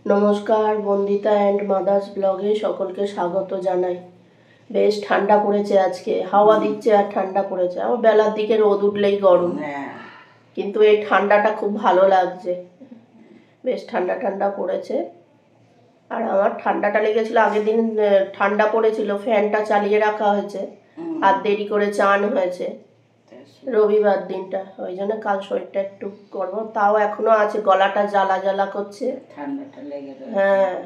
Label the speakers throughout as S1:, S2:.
S1: নমস্কার, Bandita and mother's ব্লগে সকলকে স্বাগত জানাই। বেশ ঠান্ডা পড়েছে আজকে, হাওয়া দিচ্ছে আর ঠান্ডা পড়েছে। আমার বেলার দিকে রোদ উঠলেই গরম, কিন্তু এই ঠান্ডাটা খুব ভালো লাগছে। বেশ ঠান্ডা ঠান্ডা পড়েছে। আর আমার ঠান্ডাটা লেগেছিল আগের দিন, ঠান্ডা পড়েছিল, ফ্যানটা চালিয়ে রাখা হয়েছে আর দেরি করে চান হয়েছে রবিবার দিনটা, ওই জন্য কাল শরীরটা একটু করবো। তাও এখনো আছে, গলাটা জ্বালা জ্বালা করছে,
S2: ঠান্ডাটা লেগে রয়েছে।
S1: হ্যাঁ,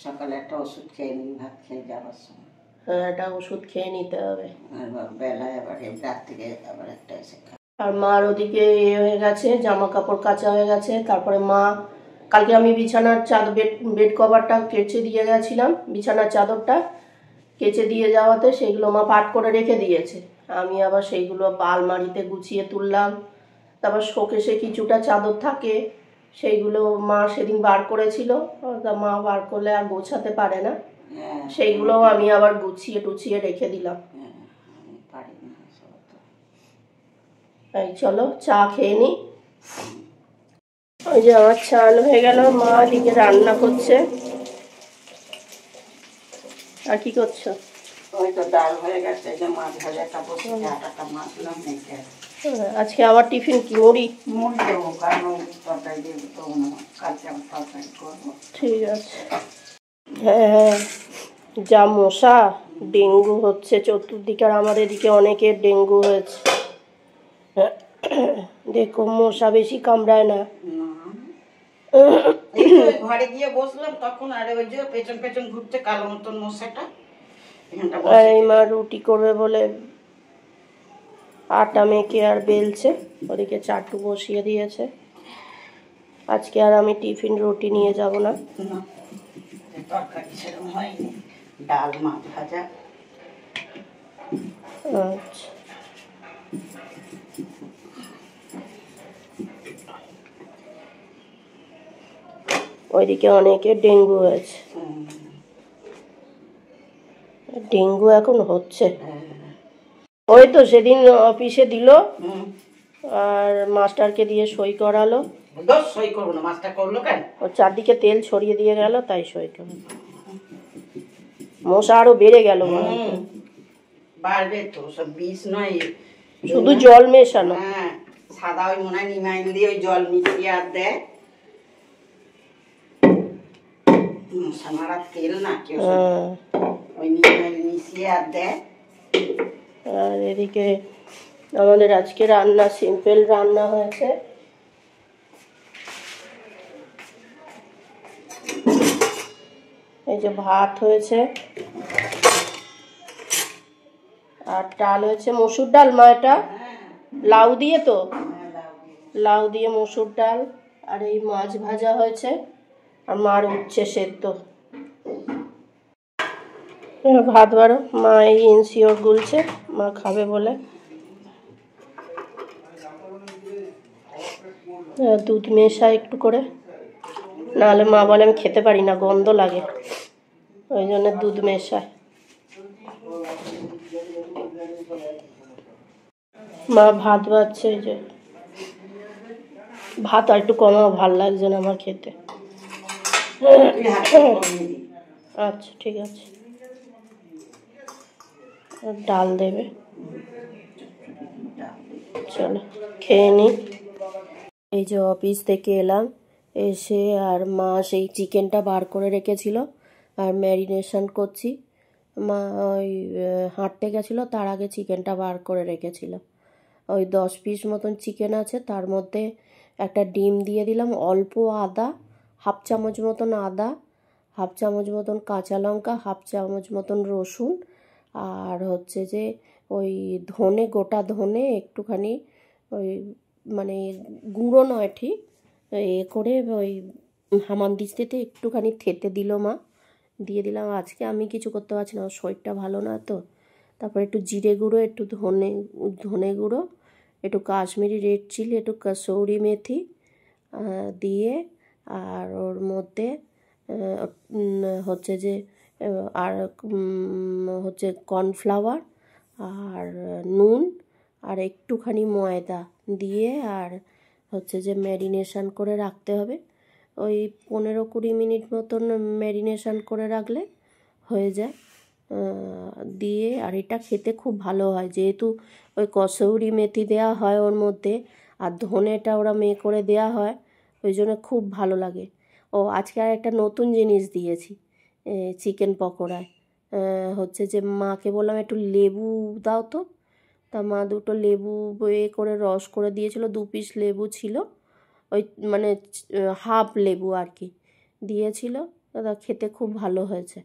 S2: সকালে একটা ওষুধ খেয়ে নিই ভাত খেয়ে যাওয়ার সময়।
S1: হ্যাঁ, একটা ওষুধ খেয়ে নিতে হবে।
S2: আর বেলায় আবার রাত থেকে আবার একটা এসে
S1: আর মার ওদিকে হয়ে গেছে, জামা কাপড় কাচা হয়ে গেছে। তারপরে মা কালকে আমি বিছানার চাদর বেড কভারটা কেচে দিয়ে গেছিলাম, বিছানার চাদরটা কেচে দিয়ে যাওয়াতে সেইগুলো মা পাট করে রেখে দিয়েছে। আমি আবার সেইগুলো আলমারিতে গুছিয়ে তুললাম। তারপর শোকেসে কিছুটা চাদর থাকে, সেইগুলো মা সেদিন বার করেছিল, মা বার করলে আর গোছাতে পারে না, সেইগুলোও আমি আবার গুছিয়ে টুছিয়ে রেখে দিলাম। এই চলো চা খেয়ে নি। ওই যে আমার চান হয়ে গেল, মা এদিকে রান্না করছে। আর কি করছো?
S2: ওই তো ডাল হয়ে গেছে, যে মাছ ভাজাটা বসে আটাটা মাছলাম।
S1: আজকে আবার টিফিন কি? মুড়ি
S2: দেবো, কারণ তরকারি দিয়ে তো কালকে আমার তরকারি করবো।
S1: ঠিক আছে। হ্যাঁ, যা মশা, ডেঙ্গু হচ্ছে চতুর্দিকে, আর আমাদের এদিকে অনেকের ডেঙ্গু হয়েছে। দেখো মশা বেশি কামড়ায় না।
S2: ঘরে গিয়ে বসলাম তখন, আরে ওই যে পেছন পেছন ঘুরছে কালো মতন মশাটা।
S1: আর এই মা রুটি করবে বলে আটা মেখে আর বেলছে, ওদিকে চাটু বসিয়ে দিয়েছে। আজকে আর আমি টিফিন রুটি নিয়ে যাব না।
S2: তরকারি সেরকম হয়নি, ডাল মাছ ভাজা।
S1: আচ্ছা, ওইদিকে অনেকে ডেঙ্গু হয়েছে। ডেঙ্গু এখন হচ্ছে। ওই তো সেদিন অফিসে দিল, আর মাস্টারকে দিয়ে সই করালো।
S2: সই করবো না, মাস্টার করলো কেন?
S1: ও চারদিকে তেল ছড়িয়ে দিয়ে গেল, তাই সই করলো। মশা আরো বেড়ে গেল।
S2: বাড়বে তো, সব বিষ নয়,
S1: শুধু জল মেশানো।
S2: হ্যাঁ, সাদা ওই মনে হয় নিমাইল দিয়ে ওই জল মিশিয়ে আর দেয়। মশা মারার তেল না, কেউ ওই নিমাইল মিশিয়ে আর দেয়।
S1: আর এদিকে আমাদের আজকে রান্না সিম্পল রান্না হয়েছে। এই যে ভাত হয়েছে আর ডাল হয়েছে, মসুর ডাল। মা এটা লাউ দিয়ে, তো লাউ দিয়ে মসুর ডাল। আর এই মাছ ভাজা হয়েছে, আর মার উচ্ছে সেদ্ধ। ভাত বাড়ো, মা এই ইনসিওর গুলছে, মা খাবে বলে। দুধ মেশা একটু করে, নাহলে মা বলে আমি খেতে পারি না, গন্ধ লাগে, ওই জন্য দুধ মেশায়। মা ভাত বাড়ছে, এই যে ভাত আর একটু কমাও, ভাল লাগছে না আমার খেতে। আচ্ছা ঠিক আছে, ডাল দেবে। চলো খেয়ে নি। এই যে অফিস থেকে এলাম, এসে আর মা সেই চিকেনটা বার করে রেখেছিল আর ম্যারিনেশন করছি। মা ওই হাঁটতে গেছিলো, তার আগে চিকেনটা বার করে রেখেছিল। ওই 10 পিস মতন চিকেন আছে, তার মধ্যে একটা ডিম দিয়ে দিলাম, অল্প আদা, হাফ চামচ মতন আদা, হাফ চামচ মতন কাঁচা লঙ্কা, হাফ চামচ মতন রসুন, আর হচ্ছে যে ওই ধনে, গোটা ধনে একটুখানি, ওই মানে গুঁড়ো নয় ঠিক, এ করে ওই হামানদিস্তাতে একটুখানি থেতে দিল মা, দিয়ে দিলাম। আজকে আমি কিছু করতে পারছি না, শরীরটা ভালো না তো। তারপর একটু জিরে গুঁড়ো, একটু ধনে গুঁড়ো, একটু কাশ্মীরি রেড চিলি, একটু কসৌরি মেথি দিয়ে, আর ওর মধ্যে হচ্ছে যে আর হচ্ছে কর্নফ্লাওয়ার আর নুন আর একটুখানি ময়দা দিয়ে, আর হচ্ছে যে ম্যারিনেশন করে রাখতে হবে। ওই 15-20 মিনিট মতন ম্যারিনেশন করে রাখলে হয়ে যায়। দিয়ে আর এটা খেতে খুব ভালো হয়, যেহেতু ওই কসৌরি মেথি দেওয়া হয় ওর মধ্যে, আর ধনেটা ওরা করে দেওয়া হয়, ওই জন্য খুব ভালো লাগে। ও আজকে আর একটা নতুন জিনিস দিয়েছি চিকেন পকোড়ায়, হচ্ছে যে মাকে বললাম একটু লেবু দাও তো, তা মা 2টো লেবু করে রস করে দিয়েছিল, 2 পিস লেবু ছিল, ওই মানে হাফ লেবু আর কি দিয়েছিল, খেতে খুব ভালো হয়েছে।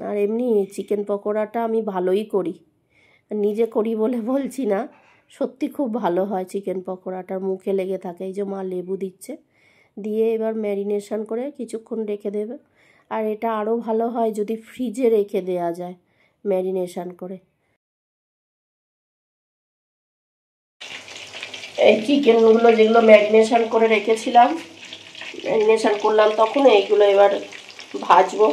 S1: আর এমনি চিকেন পকোড়াটা আমি ভালোই করি, নিজে করি বলে বলছি না, সত্যি খুব ভালো হয় চিকেন পকোড়াটার, মুখে লেগে থাকে। এই যে মা লেবু দিচ্ছে, দিয়ে এবার ম্যারিনেশন করে কিছুক্ষণ রেখে দেবে। আর এটা আরও ভালো হয় যদি ফ্রিজে রেখে দেওয়া যায় ম্যারিনেশন করে। এই চিকেনগুলো যেগুলো ম্যারিনেশন করে রেখেছিলাম, ম্যারিনেশন করলাম তখন, এইগুলো এবার ভাজবো,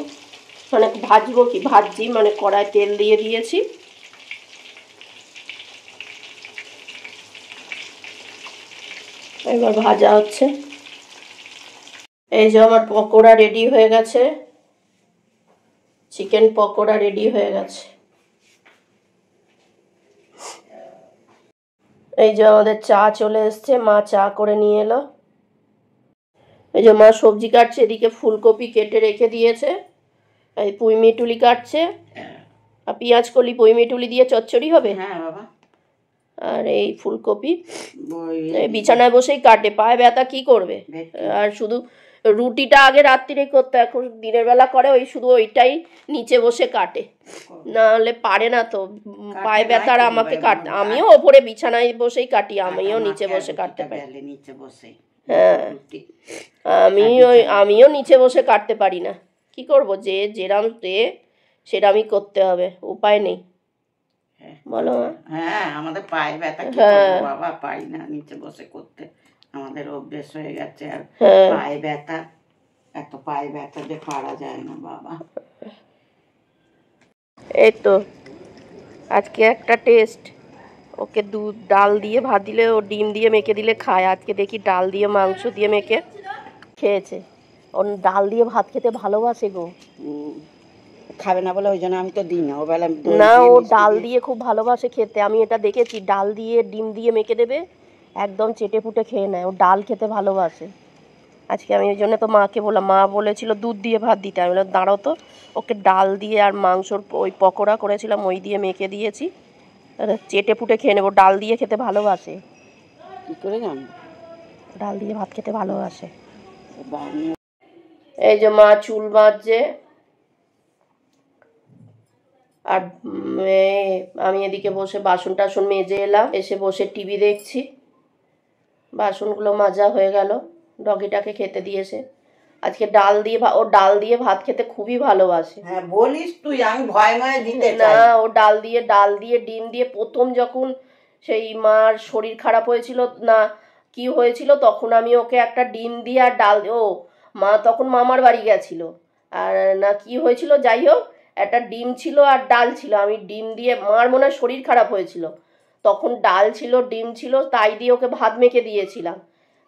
S1: মানে ভাজবো কি ভাজছি, মানে কড়ায় তেল দিয়ে দিয়েছি, এবার ভাজা হচ্ছে। এই যে আমার পকোড়া রেডি হয়ে গেছে, চিকেন পকোড়া রেডি হয়ে গেছে। এই যে আমাদের চা চলে এসছে, মা চা করে নিয়ে এলো। এই যে মা সবজি কাটছে, এদিকে ফুলকপি কেটে রেখে দিয়েছে, এই পুঁই মিটুলি কাটছে, আর পেঁয়াজ কলি পুঁই মিটুলি দিয়ে চচ্চড়ি হবে।
S2: হ্যাঁ বাবা।
S1: আর এই ফুলকপি বিছানায় বসেই কাটে, পায়ে ব্যথা কি করবে, আর শুধু রুটিটা আগে রাত্রিরে করতে, এখন দিনের বেলা করে, ওই শুধু ওইটাই নিচে বসে কাটে, নাহলে পারে না তো, পায়ে ব্যথার আমাকে কাটতে, আমিও ওপরে বিছানায় বসেই কাটি, আমিও নিচে বসে কাটতে পারি। হ্যাঁ, আমিও নিচে বসে কাটতে পারি না, কি করব, যে যেরাম সেরামই করতে হবে, উপায় নেই, বলো।
S2: হ্যাঁ, আমাদের পায়ে ব্যথা, কি করব বাবা, পারি না নিচে বসে করতে, আমাদের অভ্যেস হয়ে গেছে। আর পায়ে ব্যথা, এত পায়ে ব্যথা যে পারা যায় না বাবা।
S1: এই তো আজকে একটা টেস্ট, ওকে দুধ ডাল দিয়ে ভাত দিলে, ও ডিম দিয়ে মেখে দিলে খায়, আজকে দেখি ডাল দিয়ে মাংস দিয়ে মেখে খেয়েছে। ওর ডাল দিয়ে ভাত খেতে ভালোবাসে গো,
S2: খাবে না বলে ওই জন্য আমি তো দিই না, ওবেলা
S1: না, ও ডাল দিয়ে খুব ভালোবাসে খেতে, আমি এটা দেখেছি, ডাল দিয়ে ডিম দিয়ে মেখে দেবে, একদম চেটে পুটে খেয়ে নেয়, ও ডাল খেতে ভালোবাসে। আজকে আমি ওই জন্য তো মাকে বললাম, মা বলেছিল দুধ দিয়ে ভাত দিতে, আমি বললাম দাঁড়াও তো, ওকে ডাল দিয়ে আর মাংসর ওই পকোড়া করেছিলাম ওই দিয়ে মেখে দিয়েছি, চেটে পুটে খেয়ে নেবো, ডাল দিয়ে খেতে ভালোবাসে।
S2: কি করে জানো,
S1: ডাল দিয়ে ভাত খেতে ভালোবাসে। এই যে মা চুল বাঁধছে, আর আমি এদিকে বসে বাসন টাসন মেজে এলাম, এসে বসে টিভি দেখছি, বাসনগুলো মাজা হয়ে গেল, ডগিটাকে খেতে দিয়েছে। আজকে ডাল দিয়ে ও ডাল দিয়ে ভাত খেতে খুবই ভালোবাসে।
S2: হ্যাঁ বলিস তুই, আমি ভয় ভয় দিতে
S1: না, ও ডাল দিয়ে ডিম দিয়ে, প্রথম যখন সেই মার শরীর খারাপ হয়েছিল না কি হয়েছিল, তখন আমি ওকে একটা ডিম দিয়ে আর ডাল, ও মা তখন মামার বাড়ি গেছিল আর না কি হয়েছিল, যাই হোক একটা ডিম ছিল আর ডাল ছিল, আমি ডিম দিয়ে, মার মনে হয় শরীর খারাপ হয়েছিল, তখন ডাল ছিল ডিম ছিল, তাই দিয়ে ওকে ভাত মেখে দিয়েছিলাম,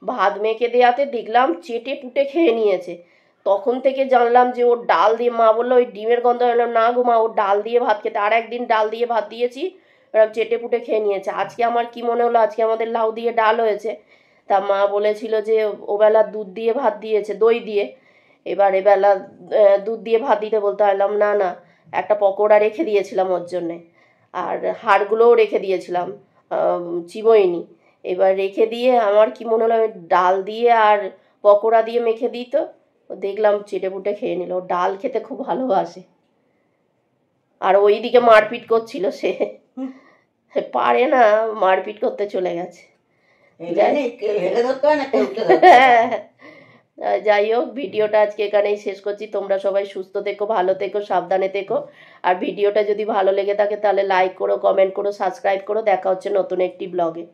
S1: ভাত মেখে দেওয়াতে দেখলাম চেটে পুটে খেয়ে নিয়েছে, তখন থেকে জানলাম যে ওর ডাল দিয়ে, মা বললো ওই ডিমের গন্ধ, এলাম না গো মা, ও ডাল দিয়ে ভাত খেতে, আর একদিন ডাল দিয়ে ভাত দিয়েছি, চেটে পুটে খেয়ে নিয়েছে। আজকে আমার কি মনে হলো, আজকে আমাদের লাউ দিয়ে ডাল হয়েছে, তা মা বলেছিল যে ওবেলা দুধ দিয়ে ভাত দিয়েছে, দই দিয়ে, এবার এবেলা দুধ দিয়ে ভাত দিতে বলতে পারলাম না, না একটা পকোড়া রেখে দিয়েছিলাম ওর জন্যে, আর হাড়গুলোও রেখে দিয়েছিলাম, চিবোইনি, এবার রেখে দিয়ে আমার কি মনে হলো, ডাল দিয়ে আর পকোড়া দিয়ে মেখে দিই, তো দেখলাম চেটে পুটে খেয়ে নিল, ডাল খেতে খুব ভালোবাসে। আর ওই দিকে মারপিট করছিল, সে পারে না, মারপিট করতে চলে গেছে। যাই হোক, ভিডিওটা আজকে এখানেই শেষ করছি, তোমরা সবাই সুস্থ থেকো, ভালো থেকো, সাবধানে থেকো, আর ভিডিওটা যদি ভালো লেগে থাকে তাহলে লাইক করো, কমেন্ট করো, সাবস্ক্রাইব করো, দেখা হচ্ছে নতুন একটি ব্লগে।